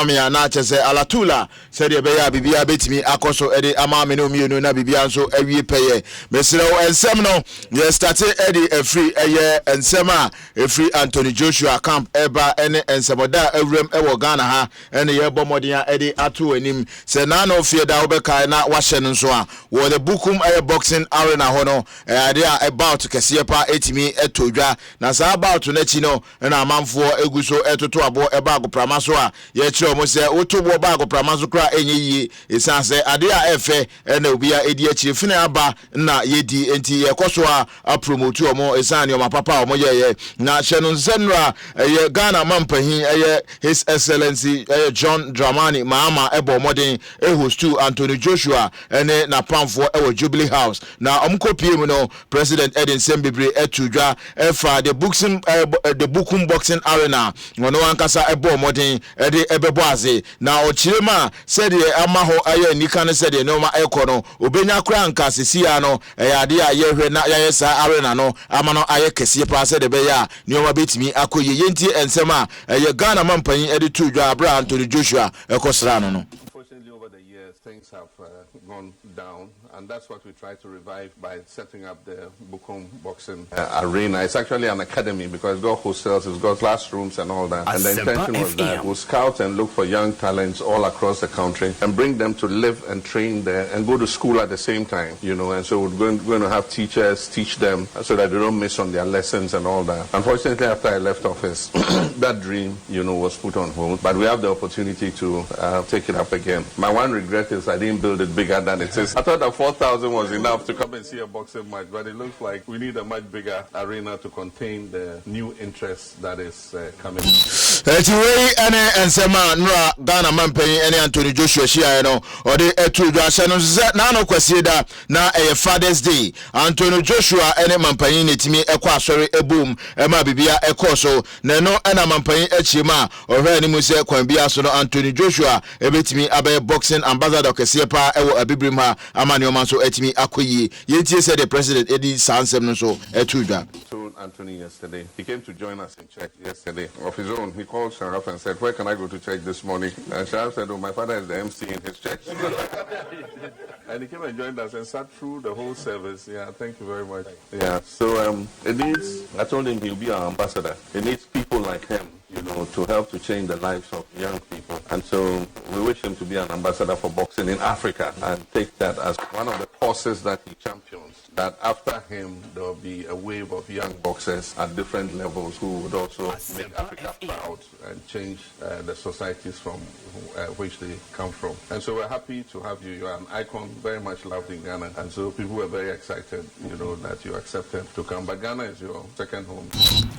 Amia na chese alatula said ye beya bibia betimi akoso ede ama me no mienu na bibia nso awie peye mesre ensem no ye start ede free eye ensem a free Anthony Joshua camp eba ene ensemoda awrem ewo Ghana ha ene ye bomoden ede ato anim se na no fie da obeka na wahye nso a wo the bukum eye boxing arena ho no ade a about kese pa etimi etodwa na sa about na chi no na amanfo eguso etoto abo eba agoprama so a ye mo se otobo ba agoprama so kra enye yi esanse ade a efe na obia edi akire fina aba na yedi enti ye koso a promote omo esane omo papa omo ye na hye no nsenra ye Ghana mampahin His Excellency John Dramani Mahama ebo modern host to Anthony Joshua ene na pamfo ewo Jubilee House na omkopie mu no President Edinson Bibre etudwa efa the Bukum Boxing Arena wono ankasa ebo modern ede ebebo aze na ochirema said ye amaho aye nika ne said ye no ma ekono obenya kra nka sesia no ade a ye hwe na ye sa arena no amano aye kese pa said be ya nioma betimi akoye yenti ensema ye Ghana mampanyin ede tudwa Bra Anthony Joshua ekosra no. Unfortunately, over the years things have gone down, and that's what we try to revive by setting up the Bukum Boxing Arena. It's actually an academy because it's got hostels, it's got classrooms and all that. And the intention was that we'll scout and look for young talents all across the country and bring them to live and train there and go to school at the same time, you know. And so we're going to have teachers teach them so that they don't miss on their lessons and all that. Unfortunately, after I left office, that dream, you know, was put on hold. But we have the opportunity to take it up again. My one regret is I didn't build it bigger than it is. I thought that 4,000 was enough to come and see a boxing match, but it looks like we need a much bigger arena to contain the new interest that is coming. Anyway, and Sema Nra Ghana Mampen and Anthony Joshua Shiano or the two Joshua Nano Kwasida na a Father's Day. Anthony Joshua and Mampan etimi equasori a boom, Emma Bibia Ecoso, Nano and a Mampan Echima or Renimuse Kwambia Sono Anthony Joshua, a betimi abe boxing ambassador Kesepa ewo abibrima amanyo manso etimi akoyi yenti said the president Eddie Sansem so etuda. Told Anthony yesterday, he came to join us in church yesterday of his own. He called Sharaf and said, where can I go to church this morning? And Sharaf said, oh, my father is the MC in his church. And he came and joined us and sat through the whole service. Yeah, thank you very much. Yeah, so it needs, I told him he'll be our ambassador. It needs people like him, you know, to help to change the lives of young people. And so we wish him to be an ambassador for boxing in Africa and take that as one of the causes that he champions. That after him, there will be a wave of young boxers at different levels who would also make Africa proud and change the societies from which they come from. And so we're happy to have you. You're an icon, very much loved in Ghana. And so people were very excited, you know, that you accepted to come. But Ghana is your second home.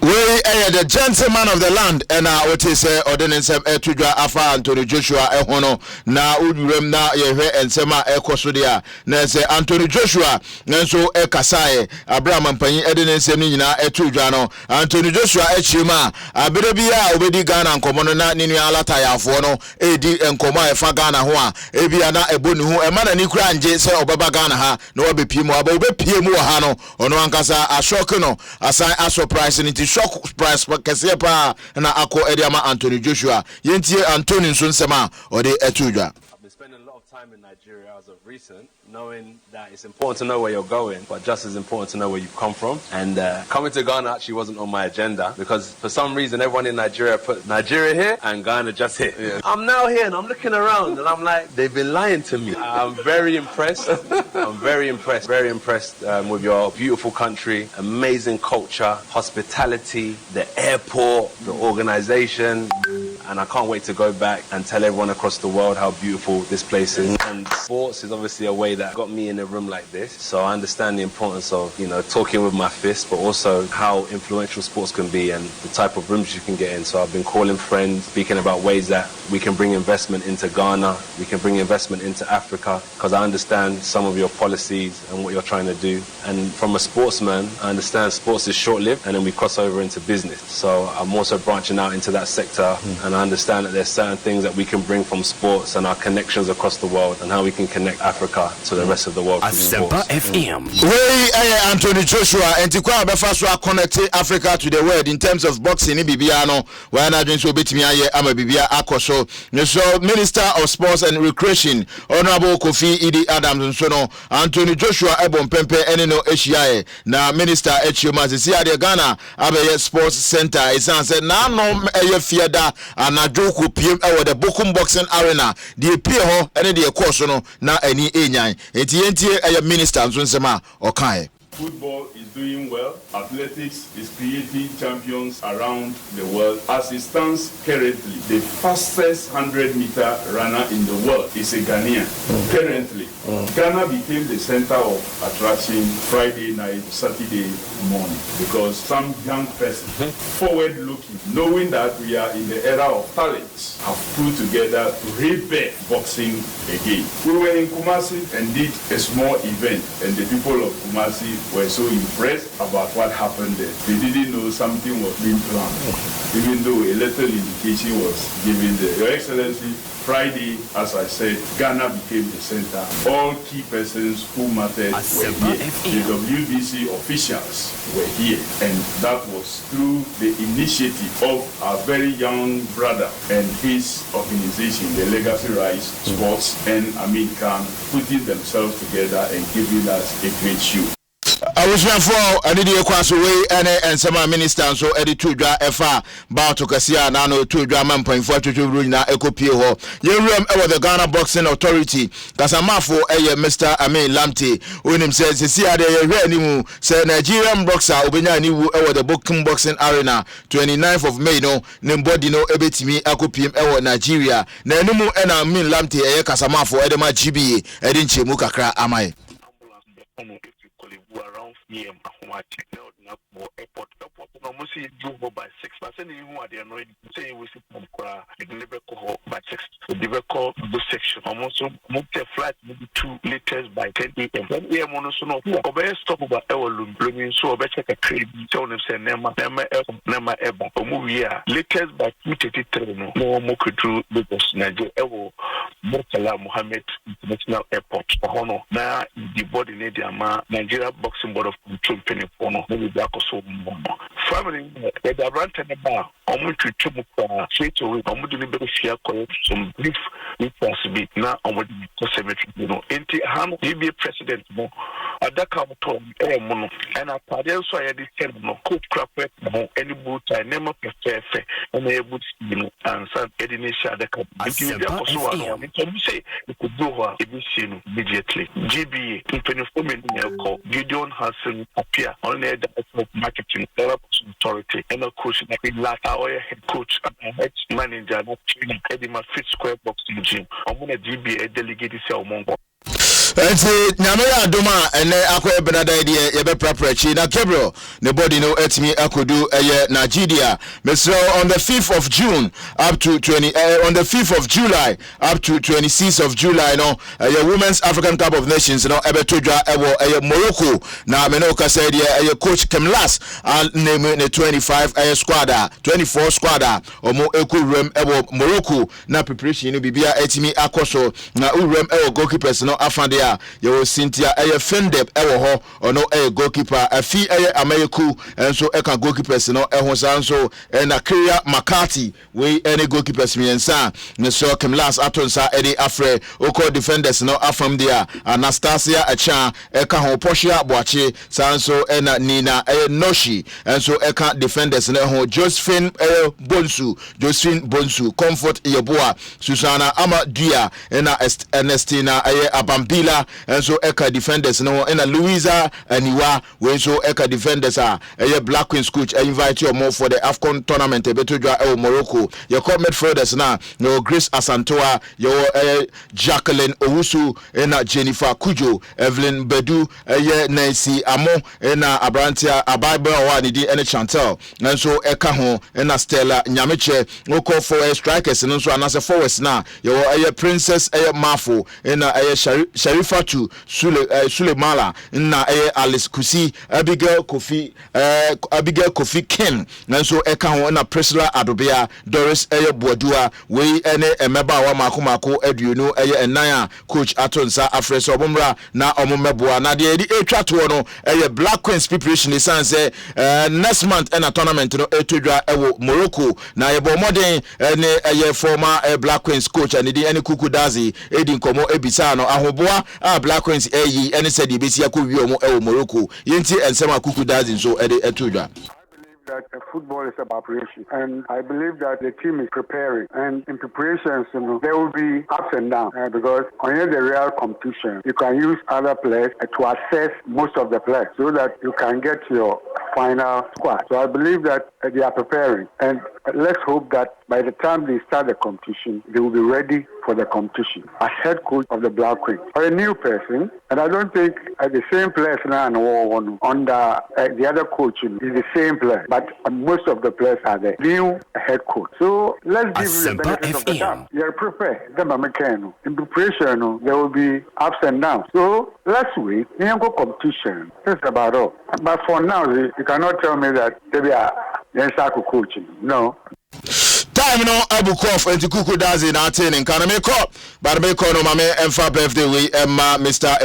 We are the gentleman of the land, and what is ordinance Etudra Afa Anthony Joshua Ehono na udurem na yehe ensema ekosodia na se Anthony Joshua nanso ekasae Abraham Mampanyi edinensem ni nyina etudwa no Anthony Joshua echima abere bia obedi Ghana nkomo no na ninu alata yafo no edi enkomo efa Ghana ho a ebia na ebonu ho ema na nikura anje se obaba Ghana ha na obepie mu aba obepie mu ha no ono ankasa ashok no asai a surprise ni shock price kese pa na akọ ediama Anthony Joshua yentie Anthony nso nsema o de etudwa. I've been spending a lot of time in Nigeria as of recent, knowing that it's important to know where you're going, but just as important to know where you've come from. And coming to Ghana actually wasn't on my agenda because for some reason everyone in Nigeria put Nigeria here and Ghana just here. Yeah. I'm now here and I'm looking around and I'm like, they've been lying to me. I'm very impressed. I'm very impressed with your beautiful country, amazing culture, hospitality, the airport, the organization. And I can't wait to go back and tell everyone across the world how beautiful this place is. And sports is obviously a way that got me in a room like this. So I understand the importance of, you know, talking with my fists, but also how influential sports can be and the type of rooms you can get in. So I've been calling friends, speaking about ways that we can bring investment into Ghana, we can bring investment into Africa, because I understand some of your policies and what you're trying to do. And from a sportsman, I understand sports is short-lived and then we cross over into business. So I'm also branching out into that sector and and I understand that there's certain things that we can bring from sports and our connections across the world and how we can connect Africa to the rest of the world. Asempa FM. Anthony Joshua and Tikwa Befaswa connecting Africa to the world in terms of boxing in Bibiano, where I so bit me I'm a Bibia Akoso. So Minister of Sports and Recreation, Honorable Kofi Idi Adams and Sono, Anthony Joshua Ebon Pempe Enino Eshiae, na Minister Echuma Zisia de Ghana, Abe Sports Center, is answered now no Fiada and Najoku PM over the Bokum Boxing Arena, the Pio, and the Kosono, na any Enyan, Etientie a minister and Zunsema, okay. Football is doing well. Athletics is creating champions around the world. As it stands currently, the fastest 100-meter runner in the world is a Ghanaian. Currently, Ghana became the center of attraction Friday night, Saturday morning, because some young person, forward-looking, knowing that we are in the era of talents, have put together to rebirth boxing again. We were in Kumasi and did a small event, and the people of Kumasi were so impressed about what happened there. They didn't know something was being planned, even though a little indication was given there. Your Excellency, Friday, as I said, Ghana became the center. All key persons who mattered were here. The WBC officials were here, and that was through the initiative of our very young brother and his organization, the Legacy Rise Sports and Amin Khan, putting themselves together and giving us a great show. I was for a video class away and some minister so edit to draw FA Bato Cassia Nano to Draman point for to Runa Eco Pio. You remember the Ghana Boxing Authority, Asamah a Mr. Amin Lamte, when him says, see, I read say Nigerian boxer Ubina Niwu over the Bokum Boxing Arena, 29th of May, no, Nembodino Ebetimi Akopim Ewa Nigeria, Nanumu and Amin Lamte a Casamah for Edema GB, Edinche Mukakra Amai. Around here, airport almost do by 6%. You are the annoyed saying we sit from the never call by 6. The record the section almost moved a flight maybe 2 latest by 10 a.m. Then we are monosono. Obey stop about our blooming so better a crane. Tell them say Nema ever. Omuya latest by 2:33. No more could do Lagos, Nigeria. Ewo Murtala Mohammed International Airport. Hono now the body Nigeria Nigeria Boxing Board of Control penny for no maybe back or so. Family, the rant and the bar, almost to Chumuka, straight away, almost in the fear, some brief responsibility now on what the cemetery, you know, anti Ham, be a president, no, at that come to mono, and a party so I had this no cook crap, no, any boot, I never prefer, and they would, you know, and some Edinisha, the company, you say, you could do her immediately. GB, Gideon Hansen appear on the marketing authority and a coach like last our head coach and head manager not training Edema Fit Square Boxing Gym. I'm gonna GB a delegate cell mongo. Nyamera Doma and Aqua Benada idea, Yebe Praprechi, na Gabriel, the body no etimi Akudu, Nigeria. Mr. On the 5th of June up to 20, on the 5th of July up to 26th of July, no, Women's African Cup of Nations, no, Ebe Tuja, Morocco, na Menoka said, Coach Kemlas, and name the 25 squadra, 24 squadra, or more equal room, Morocco, na preparation, Bibia etimi Akoso, na Urem, goalkeepers, no, Afande. You Cynthia Fendep Ewo or no goalkeeper a fee Ameriku and so eka goalkeepers no so and a Korea McCarthy we any goalkeepers me and sa so kem last atonsa Eddie Afre oko defenders no afam there Anastasia Acha eka ho Portia Boache sanso ena Nina Noshi and so eka defenders no ho Josephine Bonsu Comfort Yeboa Susanna Amadia ena Ernestina Abambila and so Eka defenders no and Louisa Aniwa when so Eka defenders are a Black Queen's coach invite you more for the AFCON tournament Betudra Morocco your court midfielders now no Grace Asantoa your Jacqueline Owusu and Jennifer Kujo Evelyn Bedu Nancy Amo and Abrantia Abiba Wanidi and Chantel and so Eka ho and Stella Nyamiche no call for strikers and so another forwards now your Princess Mafo and Sherry Reifatu Sulemala na Alice Kusi Abigail Kofi Ken nanso eka ho na Priscilla Adobia Doris Boadua we ene emeba wa makomako aduonu enan coach Atonsa Afreso Bomra na omomeboa na de etwa to no Black Queens preparation is say next month in a tournament no etodwa ewo Morocco na yebo modern ne former Black Queens coach and the any Kuku Dazi edin komo ebisa no ahoboa Black Queens eyi ene said ebisi akɔwi omo ewo Morocco yenti ensema Kuku Dazi so etodwa. That football is about preparation, and I believe that the team is preparing. And in preparations, there will be ups and downs because when you're the real competition, you can use other players to assess most of the players so that you can get your final squad. So I believe that they are preparing, and let's hope that by the time they start the competition, they will be ready for the competition. As head coach of the Black Queens, or a new person, and I don't think the same players now under the other coach is the same player, but most of the players are the new head coach. So let's give you the benefit of the doubt. You're prepared. In preparation, there will be ups and downs. So let's wait. Competition. That's about all. But for now, you cannot tell me that they are coaching. No. Time no Abukof and Kuku Dazi na 10 in Kaname Cup. But me call no mame Emfa birthday we Emma Mr.